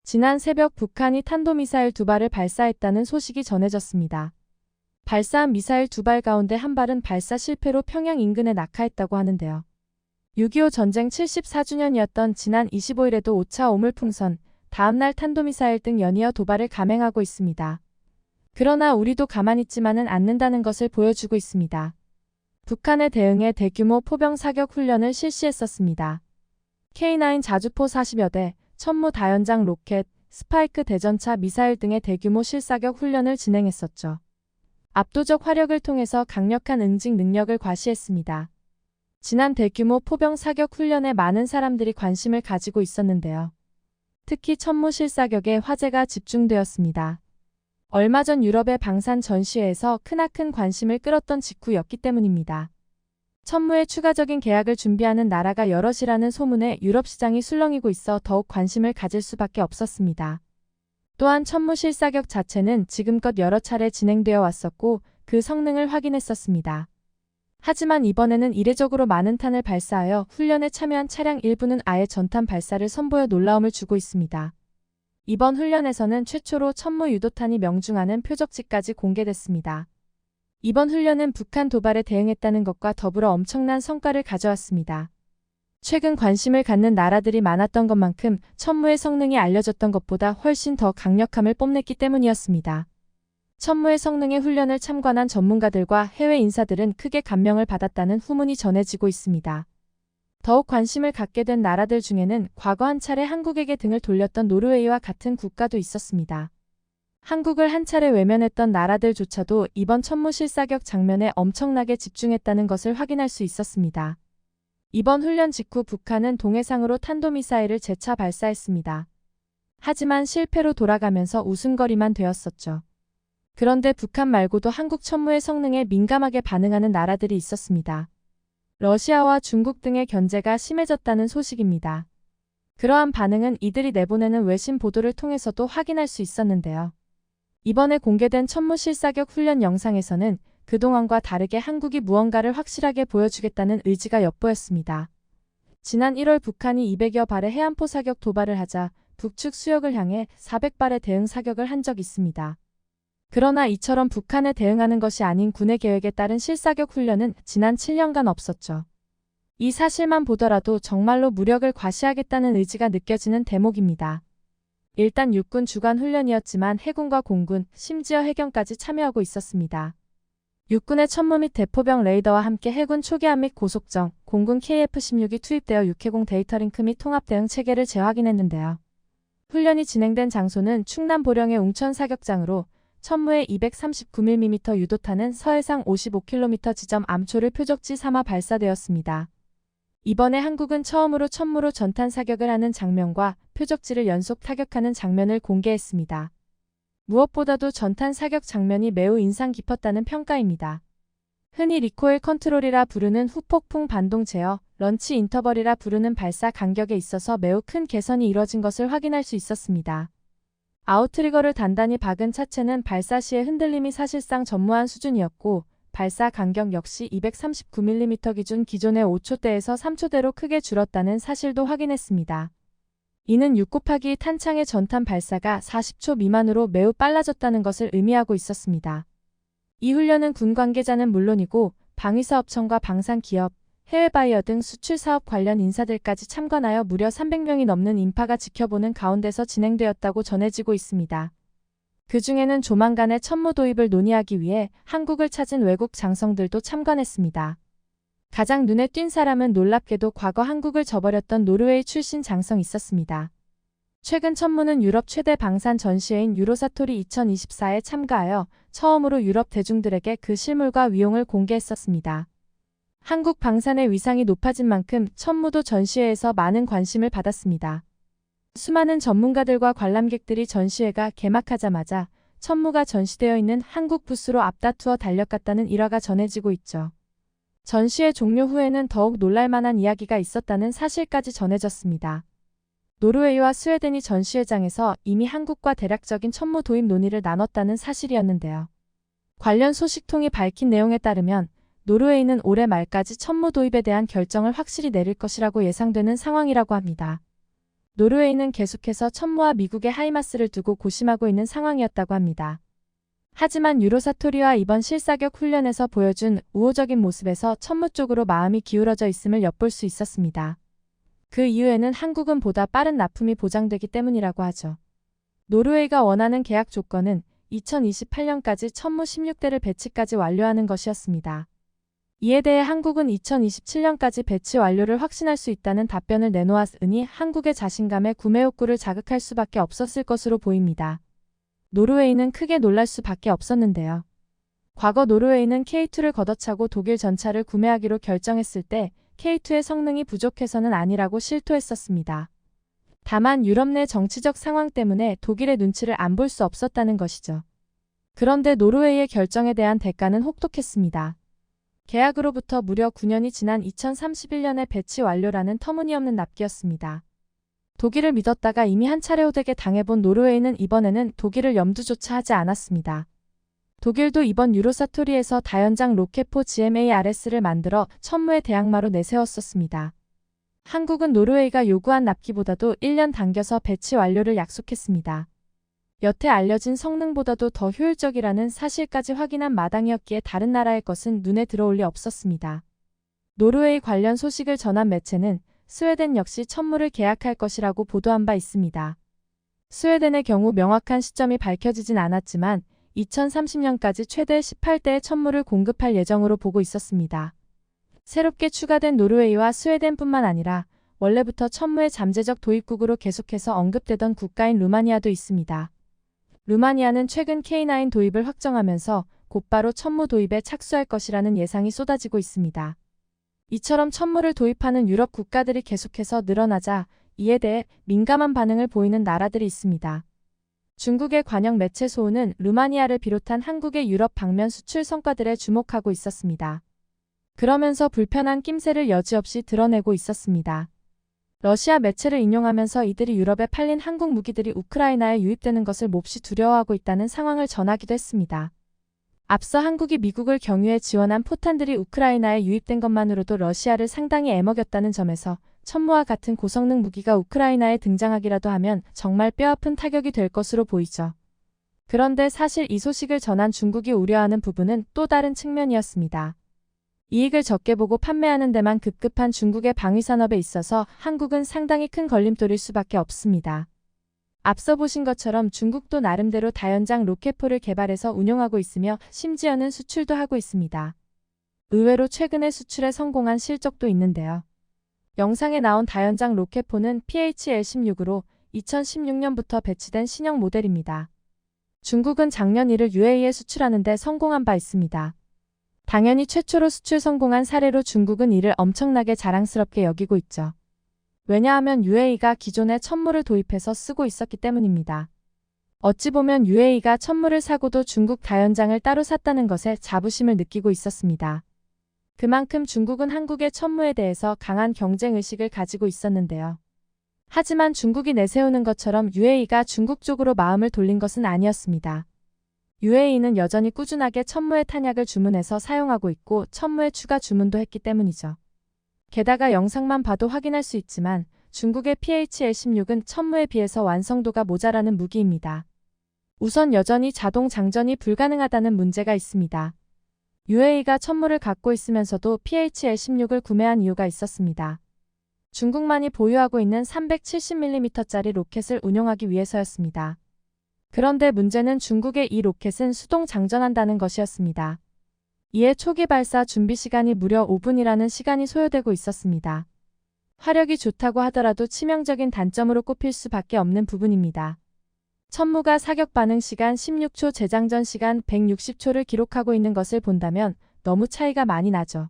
지난 새벽 북한이 탄도미사일 2발을 발사했다는 소식이 전해졌습니다. 발사한 미사일 2발 가운데 한 발은 발사 실패로 평양 인근에 낙하했다고 하는데요. 6.25 전쟁 74주년이었던 지난 25일에도 5차 오물풍선, 다음날 탄도미사일 등 연이어 도발을 감행하고 있습니다. 그러나 우리도 가만히 있지만은 않는다는 것을 보여주고 있습니다. 북한에 대응해 대규모 포병 사격 훈련을 실시했었습니다. K9 자주포 40여 대, 천무 다연장 로켓, 스파이크 대전차 미사일 등의 대규모 실사격 훈련을 진행했었죠. 압도적 화력을 통해서 강력한 응징 능력을 과시했습니다. 지난 대규모 포병 사격 훈련에 많은 사람들이 관심을 가지고 있었는데요. 특히 천무 실사격에 화제가 집중되었습니다. 얼마 전 유럽의 방산 전시회에서 크나큰 관심을 끌었던 직후였기 때문입니다. 천무의 추가적인 계약을 준비하는 나라가 여럿이라는 소문에 유럽 시장이 술렁이고 있어 더욱 관심을 가질 수밖에 없었습니다. 또한 천무 실사격 자체는 지금껏 여러 차례 진행되어 왔었고 그 성능을 확인했었습니다. 하지만 이번에는 이례적으로 많은 탄을 발사하여 훈련에 참여한 차량 일부는 아예 전탄 발사를 선보여 놀라움을 주고 있습니다. 이번 훈련에서는 최초로 천무 유도탄이 명중하는 표적지까지 공개됐습니다. 이번 훈련은 북한 도발에 대응했다는 것과 더불어 엄청난 성과를 가져왔습니다. 최근 관심을 갖는 나라들이 많았던 것만큼 천무의 성능이 알려졌던 것보다 훨씬 더 강력함을 뽐냈기 때문이었습니다. 천무의 성능의 훈련을 참관한 전문가들과 해외 인사들은 크게 감명을 받았다는 후문이 전해지고 있습니다. 더욱 관심을 갖게 된 나라들 중에는 과거 한 차례 한국에게 등을 돌렸던 노르웨이와 같은 국가도 있었습니다. 한국을 한 차례 외면했던 나라들조차도 이번 천무 실사격 장면에 엄청나게 집중했다는 것을 확인할 수 있었습니다. 이번 훈련 직후 북한은 동해상으로 탄도미사일을 재차 발사했습니다. 하지만 실패로 돌아가면서 웃음거리만 되었었죠. 그런데 북한 말고도 한국 천무의 성능에 민감하게 반응하는 나라들이 있었습니다. 러시아와 중국 등의 견제가 심해졌다는 소식입니다. 그러한 반응은 이들이 내보내는 외신 보도를 통해서도 확인할 수 있었는데요. 이번에 공개된 천무 실사격 훈련 영상에서는 그동안과 다르게 한국이 무언가를 확실하게 보여주겠다는 의지가 엿보였습니다. 지난 1월 북한이 200여 발의 해안포 사격 도발을 하자 북측 수역을 향해 400발의 대응 사격을 한 적이 있습니다. 그러나 이처럼 북한에 대응하는 것이 아닌 군의 계획에 따른 실사격 훈련은 지난 7년간 없었죠. 이 사실만 보더라도 정말로 무력을 과시하겠다는 의지가 느껴지는 대목입니다. 일단 육군 주관 훈련이었지만 해군과 공군, 심지어 해경까지 참여하고 있었습니다. 육군의 천무 및 대포병 레이더와 함께 해군 초기화 및 고속정, 공군 KF-16이 투입되어 육해공 데이터 링크 및 통합 대응 체계를 재확인했는데요. 훈련이 진행된 장소는 충남 보령의 웅천 사격장으로 천무의 239mm 유도탄은 서해상 55km 지점 암초를 표적지 삼아 발사되었습니다. 이번에 한국은 처음으로 천무로 전탄 사격을 하는 장면과 표적지를 연속 타격하는 장면을 공개했습니다. 무엇보다도 전탄 사격 장면이 매우 인상 깊었다는 평가입니다. 흔히 리코일 컨트롤이라 부르는 후폭풍 반동 제어, 런치 인터벌이라 부르는 발사 간격에 있어서 매우 큰 개선이 이뤄진 것을 확인할 수 있었습니다. 아웃트리거를 단단히 박은 차체는 발사 시의 흔들림이 사실상 전무한 수준이었고 발사 간격 역시 239mm 기준 기존의 5초대에서 3초대로 크게 줄었다는 사실도 확인했습니다. 이는 6 탄창의 전탄 발사가 40초 미만으로 매우 빨라졌다는 것을 의미하고 있었습니다. 이 훈련은 군 관계자는 물론이고 방위사업청과 방산기업, 해외 바이어 등 수출사업 관련 인사들까지 참관하여 무려 300명이 넘는 인파가 지켜보는 가운데서 진행되었다고 전해지고 있습니다. 그 중에는 조만간의 천무 도입을 논의하기 위해 한국을 찾은 외국 장성들도 참관했습니다. 가장 눈에 띈 사람은 놀랍게도 과거 한국을 저버렸던 노르웨이 출신 장성이 있었습니다. 최근 천무는 유럽 최대 방산 전시회인 유로사토리 2024에 참가하여 처음으로 유럽 대중들에게 그 실물과 위용을 공개했었습니다. 한국 방산의 위상이 높아진 만큼 천무도 전시회에서 많은 관심을 받았습니다. 수많은 전문가들과 관람객들이 전시회가 개막하자마자 천무가 전시되어 있는 한국 부스로 앞다투어 달려갔다는 일화가 전해지고 있죠. 전시회 종료 후에는 더욱 놀랄만한 이야기가 있었다는 사실까지 전해졌습니다. 노르웨이와 스웨덴이 전시회장에서 이미 한국과 대략적인 천무 도입 논의를 나눴다는 사실이었는데요. 관련 소식통이 밝힌 내용에 따르면 노르웨이는 올해 말까지 천무 도입에 대한 결정을 확실히 내릴 것이라고 예상되는 상황이라고 합니다. 노르웨이는 계속해서 천무와 미국의 하이마스를 두고 고심하고 있는 상황이었다고 합니다. 하지만 유로사토리와 이번 실사격 훈련에서 보여준 우호적인 모습에서 천무 쪽으로 마음이 기울어져 있음을 엿볼 수 있었습니다. 그 이유에는 한국은 보다 빠른 납품이 보장되기 때문이라고 하죠. 노르웨이가 원하는 계약 조건은 2028년까지 천무 16대를 배치까지 완료하는 것이었습니다. 이에 대해 한국은 2027년까지 배치 완료를 확신할 수 있다는 답변을 내놓았으니 한국의 자신감에 구매 욕구를 자극할 수밖에 없었을 것으로 보입니다. 노르웨이는 크게 놀랄 수밖에 없었는데요. 과거 노르웨이는 K2를 걷어차고 독일 전차를 구매하기로 결정했을 때 K2의 성능이 부족해서는 아니라고 실토했었습니다. 다만 유럽 내 정치적 상황 때문에 독일의 눈치를 안 볼 수 없었다는 것이죠. 그런데 노르웨이의 결정에 대한 대가는 혹독했습니다. 계약으로부터 무려 9년이 지난 2031년에 배치 완료라는 터무니없는 납기였습니다. 독일을 믿었다가 이미 한 차례 호되게 당해본 노르웨이는 이번에는 독일을 염두조차 하지 않았습니다. 독일도 이번 유로사토리에서 다연장 로켓포 GMARS를 만들어 천무의 대항마로 내세웠었습니다. 한국은 노르웨이가 요구한 납기보다도 1년 당겨서 배치 완료를 약속했습니다. 여태 알려진 성능보다도 더 효율적이라는 사실까지 확인한 마당이었기에 다른 나라의 것은 눈에 들어올 리 없었습니다. 노르웨이 관련 소식을 전한 매체는 스웨덴 역시 천무를 계약할 것이라고 보도한 바 있습니다. 스웨덴의 경우 명확한 시점이 밝혀지진 않았지만 2030년까지 최대 18대의 천무를 공급할 예정으로 보고 있었습니다. 새롭게 추가된 노르웨이와 스웨덴뿐만 아니라 원래부터 천무의 잠재적 도입국으로 계속해서 언급되던 국가인 루마니아도 있습니다. 루마니아는 최근 K9 도입을 확정하면서 곧바로 천무 도입에 착수할 것이라는 예상이 쏟아지고 있습니다. 이처럼 천무를 도입하는 유럽 국가들이 계속해서 늘어나자 이에 대해 민감한 반응을 보이는 나라들이 있습니다. 중국의 관영 매체 소우는 루마니아를 비롯한 한국의 유럽 방면 수출 성과들에 주목하고 있었습니다. 그러면서 불편한 낌새를 여지없이 드러내고 있었습니다. 러시아 매체를 인용하면서 이들이 유럽에 팔린 한국 무기들이 우크라이나에 유입되는 것을 몹시 두려워하고 있다는 상황을 전하기도 했습니다. 앞서 한국이 미국을 경유해 지원한 포탄들이 우크라이나에 유입된 것만으로도 러시아를 상당히 애먹였다는 점에서 천무와 같은 고성능 무기가 우크라이나에 등장하기라도 하면 정말 뼈아픈 타격이 될 것으로 보이죠. 그런데 사실 이 소식을 전한 중국이 우려하는 부분은 또 다른 측면이었습니다. 이익을 적게 보고 판매하는 데만 급급한 중국의 방위산업에 있어서 한국은 상당히 큰 걸림돌일 수밖에 없습니다. 앞서 보신 것처럼 중국도 나름대로 다연장 로켓포를 개발해서 운용하고 있으며 심지어는 수출도 하고 있습니다. 의외로 최근에 수출에 성공한 실적도 있는데요. 영상에 나온 다연장 로켓포는 PHL-16으로 2016년부터 배치된 신형 모델입니다. 중국은 작년 이를 UAE에 수출하는 데 성공한 바 있습니다. 당연히 최초로 수출 성공한 사례로 중국은 이를 엄청나게 자랑스럽게 여기고 있죠. 왜냐하면 UAE가 기존에 천무를 도입해서 쓰고 있었기 때문입니다. 어찌 보면 UAE가 천무를 사고도 중국 다연장을 따로 샀다는 것에 자부심을 느끼고 있었습니다. 그만큼 중국은 한국의 천무에 대해서 강한 경쟁의식을 가지고 있었는데요. 하지만 중국이 내세우는 것처럼 UAE가 중국 쪽으로 마음을 돌린 것은 아니었습니다. UAE는 여전히 꾸준하게 천무의 탄약을 주문해서 사용하고 있고 천무의 추가 주문도 했기 때문이죠. 게다가 영상만 봐도 확인할 수 있지만 중국의 PHL-16은 천무에 비해서 완성도가 모자라는 무기입니다. 우선 여전히 자동 장전이 불가능하다는 문제가 있습니다. UAE가 천무를 갖고 있으면서도 PHL-16을 구매한 이유가 있었습니다. 중국만이 보유하고 있는 370mm짜리 로켓을 운용하기 위해서였습니다. 그런데 문제는 중국의 이 로켓은 수동 장전한다는 것이었습니다. 이에 초기 발사 준비 시간이 무려 5분이라는 시간이 소요되고 있었습니다. 화력이 좋다고 하더라도 치명적인 단점으로 꼽힐 수밖에 없는 부분입니다. 천무가 사격 반응 시간 16초, 재장전 시간 160초를 기록하고 있는 것을 본다면 너무 차이가 많이 나죠.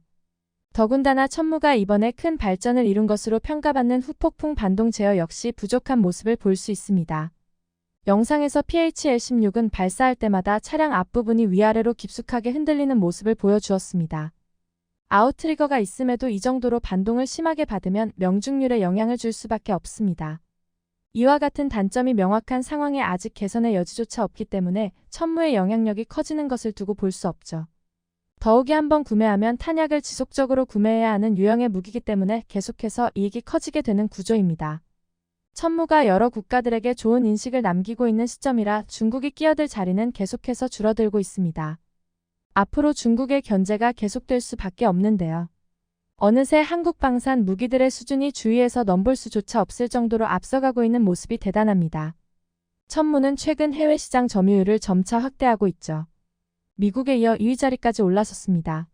더군다나 천무가 이번에 큰 발전을 이룬 것으로 평가받는 후폭풍 반동 제어 역시 부족한 모습을 볼 수 있습니다. 영상에서 PHL-16은 발사할 때마다 차량 앞부분이 위아래로 깊숙하게 흔들리는 모습을 보여주었습니다. 아웃트리거가 있음에도 이 정도로 반동을 심하게 받으면 명중률에 영향을 줄 수밖에 없습니다. 이와 같은 단점이 명확한 상황에 아직 개선의 여지조차 없기 때문에 천무의 영향력이 커지는 것을 두고 볼 수 없죠. 더욱이 한번 구매하면 탄약을 지속적으로 구매해야 하는 유형의 무기이기 때문에 계속해서 이익이 커지게 되는 구조입니다. 천무가 여러 국가들에게 좋은 인식을 남기고 있는 시점이라 중국이 끼어들 자리는 계속해서 줄어들고 있습니다. 앞으로 중국의 견제가 계속될 수밖에 없는데요. 어느새 한국 방산 무기들의 수준이 주위에서 넘볼 수조차 없을 정도로 앞서가고 있는 모습이 대단합니다. 천무는 최근 해외 시장 점유율을 점차 확대하고 있죠. 미국에 이어 2위 자리까지 올라섰습니다.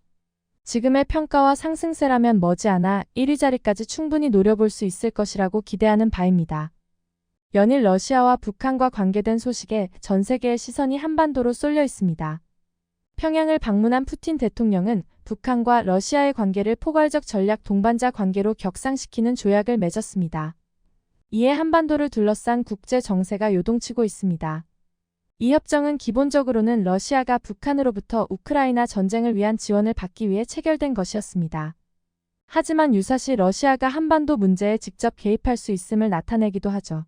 지금의 평가와 상승세라면 머지않아 1위 자리까지 충분히 노려볼 수 있을 것이라고 기대하는 바입니다. 연일 러시아와 북한과 관계된 소식에 전 세계의 시선이 한반도로 쏠려 있습니다. 평양을 방문한 푸틴 대통령은 북한과 러시아의 관계를 포괄적 전략 동반자 관계로 격상시키는 조약을 맺었습니다. 이에 한반도를 둘러싼 국제 정세가 요동치고 있습니다. 이 협정은 기본적으로는 러시아가 북한으로부터 우크라이나 전쟁을 위한 지원을 받기 위해 체결된 것이었습니다. 하지만 유사시 러시아가 한반도 문제에 직접 개입할 수 있음을 나타내기도 하죠.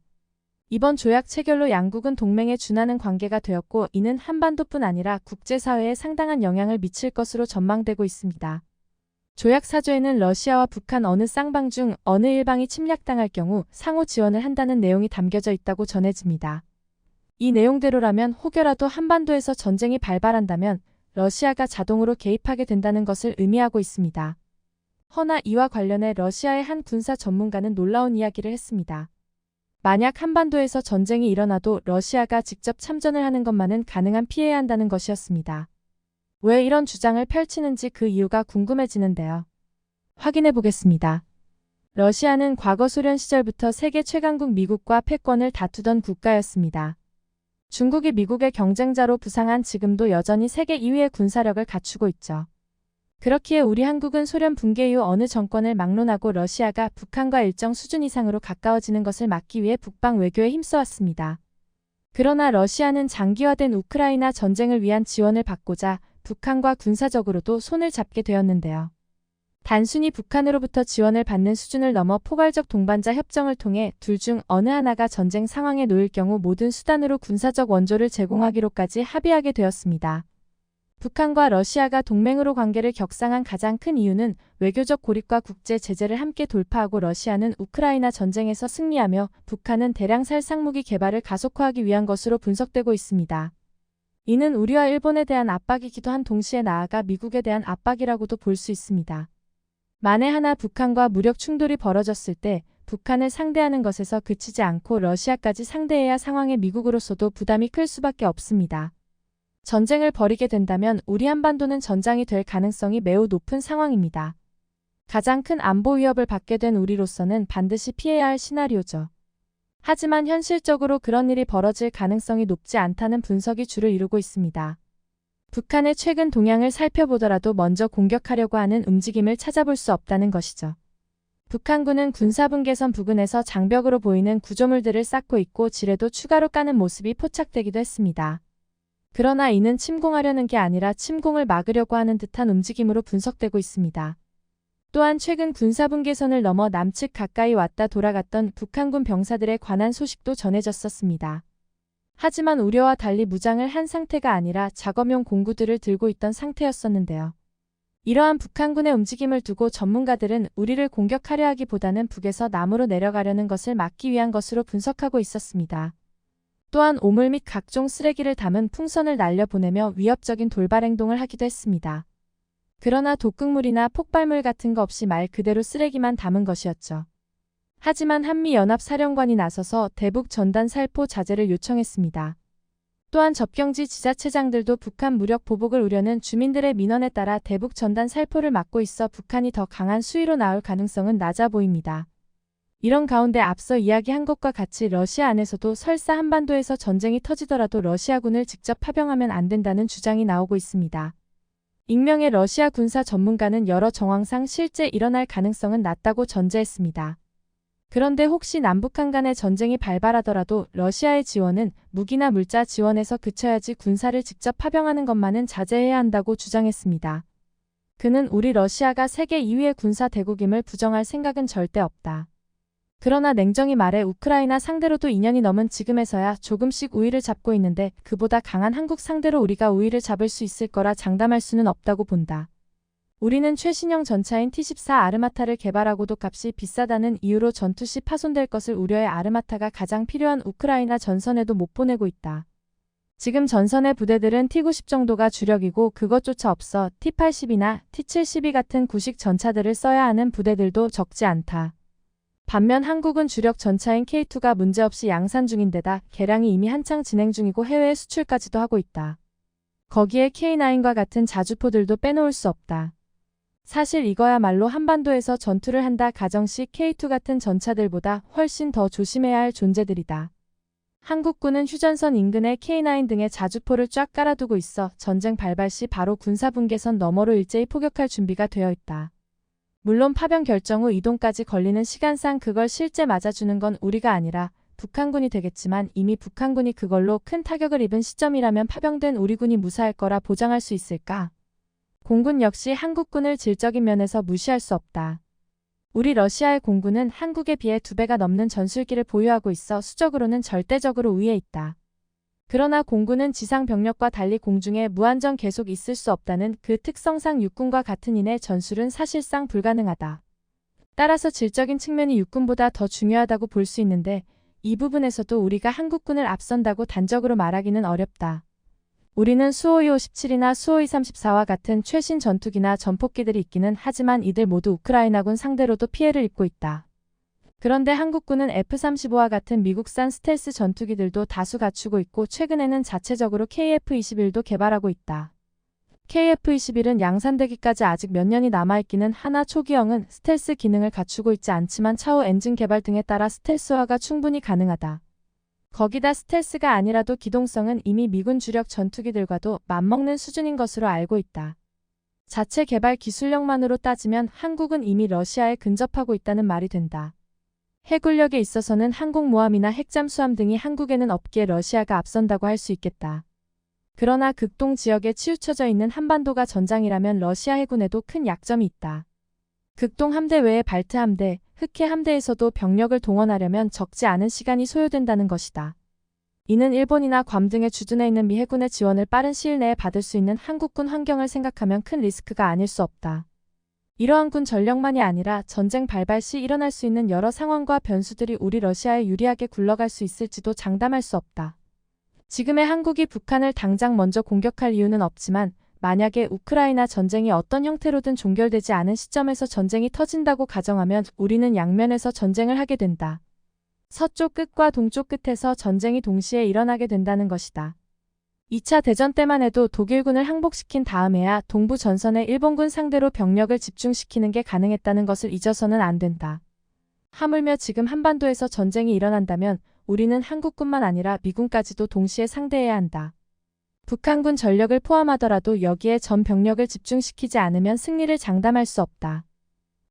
이번 조약 체결로 양국은 동맹에 준하는 관계가 되었고 이는 한반도뿐 아니라 국제사회에 상당한 영향을 미칠 것으로 전망되고 있습니다. 조약 사조에는 러시아와 북한 어느 쌍방 중 어느 일방이 침략당할 경우 상호 지원을 한다는 내용이 담겨져 있다고 전해집니다. 이 내용대로라면 혹여라도 한반도에서 전쟁이 발발한다면 러시아가 자동으로 개입하게 된다는 것을 의미하고 있습니다. 허나 이와 관련해 러시아의 한 군사 전문가는 놀라운 이야기를 했습니다. 만약 한반도에서 전쟁이 일어나도 러시아가 직접 참전을 하는 것만은 가능한 피해야 한다는 것이었습니다. 왜 이런 주장을 펼치는지 그 이유가 궁금해지는데요. 확인해 보겠습니다. 러시아는 과거 소련 시절부터 세계 최강국 미국과 패권을 다투던 국가였습니다. 중국이 미국의 경쟁자로 부상한 지금도 여전히 세계 2위의 군사력을 갖추고 있죠. 그렇기에 우리 한국은 소련 붕괴 이후 어느 정권을 막론하고 러시아가 북한과 일정 수준 이상으로 가까워지는 것을 막기 위해 북방 외교에 힘써왔습니다. 그러나 러시아는 장기화된 우크라이나 전쟁을 위한 지원을 받고자 북한과 군사적으로도 손을 잡게 되었는데요. 단순히 북한으로부터 지원을 받는 수준을 넘어 포괄적 동반자 협정을 통해 둘 중 어느 하나가 전쟁 상황에 놓일 경우 모든 수단으로 군사적 원조를 제공하기로까지 합의하게 되었습니다. 북한과 러시아가 동맹으로 관계를 격상한 가장 큰 이유는 외교적 고립과 국제 제재를 함께 돌파하고 러시아는 우크라이나 전쟁에서 승리하며 북한은 대량 살상무기 개발을 가속화하기 위한 것으로 분석되고 있습니다. 이는 우리와 일본에 대한 압박이기도 한 동시에 나아가 미국에 대한 압박이라고도 볼 수 있습니다. 만에 하나 북한과 무력 충돌이 벌어졌을 때 북한을 상대하는 것에서 그치지 않고 러시아까지 상대해야 상황에 미국으로서도 부담이 클 수밖에 없습니다. 전쟁을 벌이게 된다면 우리 한반도는 전장이 될 가능성이 매우 높은 상황입니다. 가장 큰 안보 위협을 받게 된 우리로서는 반드시 피해야 할 시나리오죠. 하지만 현실적으로 그런 일이 벌어질 가능성이 높지 않다는 분석이 주를 이루고 있습니다. 북한의 최근 동향을 살펴보더라도 먼저 공격하려고 하는 움직임을 찾아볼 수 없다는 것이죠. 북한군은 군사분계선 부근에서 장벽으로 보이는 구조물들을 쌓고 있고 지뢰도 추가로 까는 모습이 포착되기도 했습니다. 그러나 이는 침공하려는 게 아니라 침공을 막으려고 하는 듯한 움직임으로 분석되고 있습니다. 또한 최근 군사분계선을 넘어 남측 가까이 왔다 돌아갔던 북한군 병사들에 관한 소식도 전해졌었습니다. 하지만 우려와 달리 무장을 한 상태가 아니라 작업용 공구들을 들고 있던 상태였었는데요. 이러한 북한군의 움직임을 두고 전문가들은 우리를 공격하려 하기보다는 북에서 남으로 내려가려는 것을 막기 위한 것으로 분석하고 있었습니다. 또한 오물 및 각종 쓰레기를 담은 풍선을 날려보내며 위협적인 돌발 행동을 하기도 했습니다. 그러나 독극물이나 폭발물 같은 거 없이 말 그대로 쓰레기만 담은 것이었죠. 하지만 한미연합사령관이 나서서 대북 전단 살포 자제를 요청했습니다. 또한 접경지 지자체장들도 북한 무력 보복을 우려는 주민들의 민원에 따라 대북 전단 살포를 막고 있어 북한이 더 강한 수위로 나올 가능성은 낮아 보입니다. 이런 가운데 앞서 이야기한 것과 같이 러시아 안에서도 설사 한반도에서 전쟁이 터지더라도 러시아군을 직접 파병하면 안 된다는 주장이 나오고 있습니다. 익명의 러시아 군사 전문가는 여러 정황상 실제 일어날 가능성은 낮다고 전제했습니다. 그런데 혹시 남북한 간의 전쟁이 발발하더라도 러시아의 지원은 무기나 물자 지원에서 그쳐야지 군사를 직접 파병하는 것만은 자제해야 한다고 주장했습니다. 그는 우리 러시아가 세계 2위의 군사 대국임을 부정할 생각은 절대 없다. 그러나 냉정히 말해 우크라이나 상대로도 2년이 넘은 지금에서야 조금씩 우위를 잡고 있는데 그보다 강한 한국 상대로 우리가 우위를 잡을 수 있을 거라 장담할 수는 없다고 본다. 우리는 최신형 전차인 T-14 아르마타를 개발하고도 값이 비싸다는 이유로 전투 시 파손될 것을 우려해 아르마타가 가장 필요한 우크라이나 전선에도 못 보내고 있다. 지금 전선의 부대들은 T-90 정도가 주력이고 그것조차 없어 T-80이나 T-72 같은 구식 전차들을 써야 하는 부대들도 적지 않다. 반면 한국은 주력 전차인 K2가 문제없이 양산 중인데다 개량이 이미 한창 진행 중이고 해외에 수출까지도 하고 있다. 거기에 K9과 같은 자주포들도 빼놓을 수 없다. 사실 이거야말로 한반도에서 전투를 한다 가정시 K2 같은 전차들보다 훨씬 더 조심해야 할 존재들이다. 한국군은 휴전선 인근에 K9 등의 자주포를 쫙 깔아두고 있어 전쟁 발발 시 바로 군사분계선 너머로 일제히 포격할 준비가 되어 있다. 물론 파병 결정 후 이동까지 걸리는 시간상 그걸 실제 맞아주는 건 우리가 아니라 북한군이 되겠지만 이미 북한군이 그걸로 큰 타격을 입은 시점이라면 파병된 우리 군이 무사할 거라 보장할 수 있을까? 공군 역시 한국군을 질적인 면에서 무시할 수 없다. 우리 러시아의 공군은 한국에 비해 2배가 넘는 전술기를 보유하고 있어 수적으로는 절대적으로 우위에 있다. 그러나 공군은 지상 병력과 달리 공중에 무한정 계속 있을 수 없다는 그 특성상 육군과 같은 인의 전술은 사실상 불가능하다. 따라서 질적인 측면이 육군보다 더 중요하다고 볼 수 있는데 이 부분에서도 우리가 한국군을 앞선다고 단적으로 말하기는 어렵다. 우리는 수호이 57이나 수호이 34와 같은 최신 전투기나 전폭기들이 있기는 하지만 이들 모두 우크라이나군 상대로도 피해를 입고 있다. 그런데 한국군은 F-35와 같은 미국산 스텔스 전투기들도 다수 갖추고 있고 최근에는 자체적으로 KF-21도 개발하고 있다. KF-21은 양산되기까지 아직 몇 년이 남아있기는 하나 초기형은 스텔스 기능을 갖추고 있지 않지만 차후 엔진 개발 등에 따라 스텔스화가 충분히 가능하다. 거기다 스텔스가 아니라도 기동성은 이미 미군 주력 전투기들과도 맞먹는 수준인 것으로 알고 있다. 자체 개발 기술력만으로 따지면 한국은 이미 러시아에 근접하고 있다는 말이 된다. 해군력에 있어서는 항공모함이나 핵잠수함 등이 한국에는 없기에 러시아가 앞선다고 할 수 있겠다. 그러나 극동 지역에 치우쳐져 있는 한반도가 전장이라면 러시아 해군에도 큰 약점이 있다. 극동 함대 외에 발트 함대, 흑해 함대에서도 병력을 동원하려면 적지 않은 시간이 소요된다는 것이다. 이는 일본이나 괌 등의 주둔해 있는 미 해군의 지원을 빠른 시일 내에 받을 수 있는 한국군 환경을 생각하면 큰 리스크가 아닐 수 없다. 이러한 군 전력만이 아니라 전쟁 발발 시 일어날 수 있는 여러 상황과 변수들이 우리 러시아에 유리하게 굴러갈 수 있을지도 장담할 수 없다. 지금의 한국이 북한을 당장 먼저 공격할 이유는 없지만 만약에 우크라이나 전쟁이 어떤 형태로든 종결되지 않은 시점에서 전쟁이 터진다고 가정하면 우리는 양면에서 전쟁을 하게 된다. 서쪽 끝과 동쪽 끝에서 전쟁이 동시에 일어나게 된다는 것이다. 2차 대전 때만 해도 독일군을 항복시킨 다음에야 동부 전선에 일본군 상대로 병력을 집중시키는 게 가능했다는 것을 잊어서는 안 된다. 하물며 지금 한반도에서 전쟁이 일어난다면 우리는 한국군만 아니라 미군까지도 동시에 상대해야 한다. 북한군 전력을 포함하더라도 여기에 전 병력을 집중시키지 않으면 승리를 장담할 수 없다.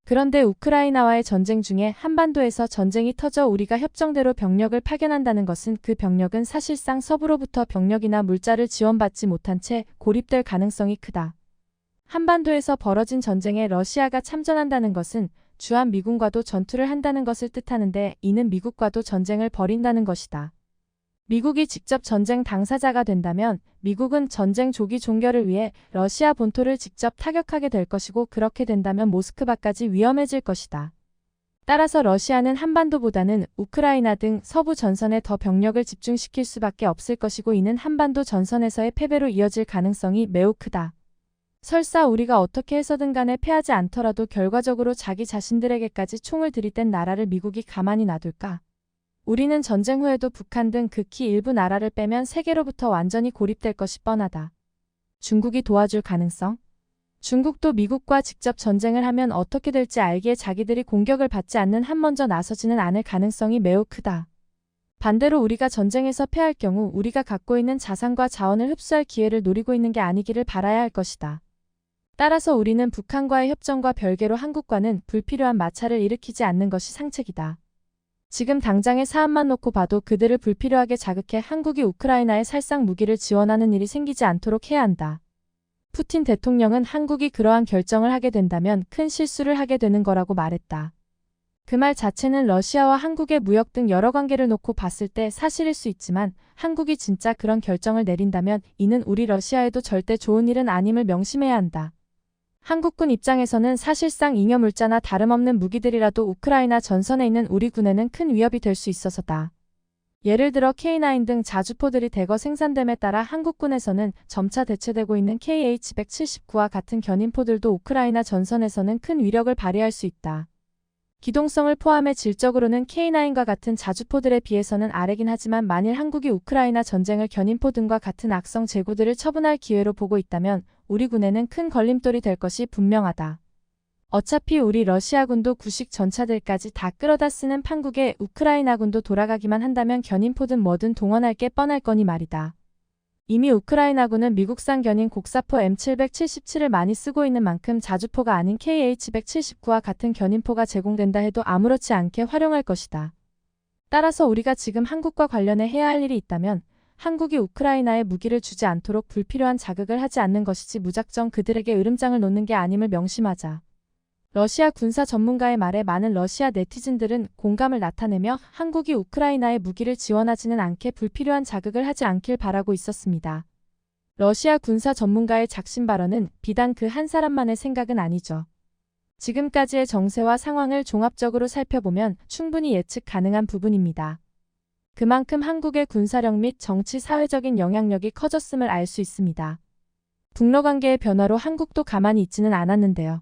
그런데 우크라이나와의 전쟁 중에 한반도에서 전쟁이 터져 우리가 협정대로 병력을 파견한다는 것은 그 병력은 사실상 서부로부터 병력이나 물자를 지원받지 못한 채 고립될 가능성이 크다. 한반도에서 벌어진 전쟁에 러시아가 참전한다는 것은 주한 미군과도 전투를 한다는 것을 뜻하는데 이는 미국과도 전쟁을 벌인다는 것이다. 미국이 직접 전쟁 당사자가 된다면 미국은 전쟁 조기 종결을 위해 러시아 본토를 직접 타격하게 될 것이고 그렇게 된다면 모스크바까지 위험해질 것이다. 따라서 러시아는 한반도보다는 우크라이나 등 서부 전선에 더 병력을 집중시킬 수밖에 없을 것이고 이는 한반도 전선에서의 패배로 이어질 가능성이 매우 크다. 설사 우리가 어떻게 해서든 간에 패하지 않더라도 결과적으로 자기 자신들에게까지 총을 들이댄 나라를 미국이 가만히 놔둘까? 우리는 전쟁 후에도 북한 등 극히 일부 나라를 빼면 세계로부터 완전히 고립될 것이 뻔하다. 중국이 도와줄 가능성? 중국도 미국과 직접 전쟁을 하면 어떻게 될지 알기에 자기들이 공격을 받지 않는 한 먼저 나서지는 않을 가능성이 매우 크다. 반대로 우리가 전쟁에서 패할 경우 우리가 갖고 있는 자산과 자원을 흡수할 기회를 노리고 있는 게 아니기를 바라야 할 것이다. 따라서 우리는 북한과의 협정과 별개로 한국과는 불필요한 마찰을 일으키지 않는 것이 상책이다. 지금 당장의 사안만 놓고 봐도 그들을 불필요하게 자극해 한국이 우크라이나에 살상 무기를 지원하는 일이 생기지 않도록 해야 한다. 푸틴 대통령은 한국이 그러한 결정을 하게 된다면 큰 실수를 하게 되는 거라고 말했다. 그 말 자체는 러시아와 한국의 무역 등 여러 관계를 놓고 봤을 때 사실일 수 있지만 한국이 진짜 그런 결정을 내린다면 이는 우리 러시아에도 절대 좋은 일은 아님을 명심해야 한다. 한국군 입장에서는 사실상 잉여 물자나 다름없는 무기들이라도 우크라이나 전선에 있는 우리 군에는 큰 위협이 될 수 있어서다. 예를 들어 K9 등 자주포들이 대거 생산됨에 따라 한국군에서는 점차 대체되고 있는 KH-179와 같은 견인포들도 우크라이나 전선에서는 큰 위력을 발휘할 수 있다. 기동성을 포함해 질적으로는 K9과 같은 자주포들에 비해서는 아래긴 하지만 만일 한국이 우크라이나 전쟁을 견인포 등과 같은 악성 재고들을 처분할 기회로 보고 있다면 우리 군에는 큰 걸림돌이 될 것이 분명하다. 어차피 우리 러시아군도 구식 전차들까지 다 끌어다 쓰는 판국에 우크라이나군도 돌아가기만 한다면 견인포든 뭐든 동원할 게 뻔할 거니 말이다. 이미 우크라이나군은 미국산 견인 곡사포 M777을 많이 쓰고 있는 만큼 자주포가 아닌 KH-179와 같은 견인포가 제공된다 해도 아무렇지 않게 활용할 것이다. 따라서 우리가 지금 한국과 관련해 해야 할 일이 있다면 한국이 우크라이나에 무기를 주지 않도록 불필요한 자극을 하지 않는 것이지 무작정 그들에게 으름장을 놓는 게 아님을 명심하자. 러시아 군사 전문가의 말에 많은 러시아 네티즌들은 공감을 나타내며 한국이 우크라이나에 무기를 지원하지는 않게 불필요한 자극을 하지 않길 바라고 있었습니다. 러시아 군사 전문가의 작심 발언은 비단 그 한 사람만의 생각은 아니죠. 지금까지의 정세와 상황을 종합적으로 살펴보면 충분히 예측 가능한 부분입니다. 그만큼 한국의 군사력 및 정치 사회적인 영향력이 커졌음을 알 수 있습니다. 북러 관계의 변화로 한국도 가만히 있지는 않았는데요.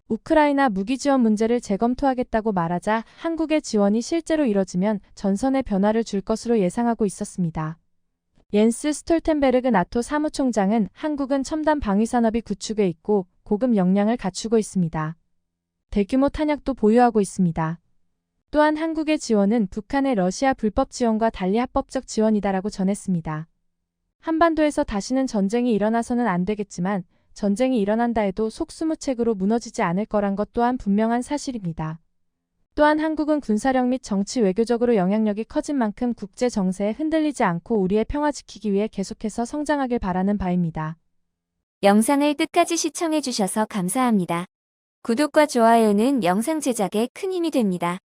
우크라이나 무기 지원 문제를 재검토하겠다고 말하자 한국의 지원이 실제로 이뤄지면 전선에 변화를 줄 것으로 예상하고 있었습니다. 옌스 스톨텐베르그 나토 사무총장은 한국은 첨단 방위산업이 구축해 있고 고급 역량을 갖추고 있습니다. 대규모 탄약도 보유하고 있습니다. 또한 한국의 지원은 북한의 러시아 불법 지원과 달리 합법적 지원이다라고 전했습니다. 한반도에서 다시는 전쟁이 일어나서는 안 되겠지만 전쟁이 일어난다 해도 속수무책으로 무너지지 않을 거란 것 또한 분명한 사실입니다. 또한 한국은 군사력 및 정치 외교적으로 영향력이 커진 만큼 국제 정세에 흔들리지 않고 우리의 평화 지키기 위해 계속해서 성장하길 바라는 바입니다. 영상을 끝까지 시청해주셔서 감사합니다. 구독과 좋아요는 영상 제작에 큰 힘이 됩니다.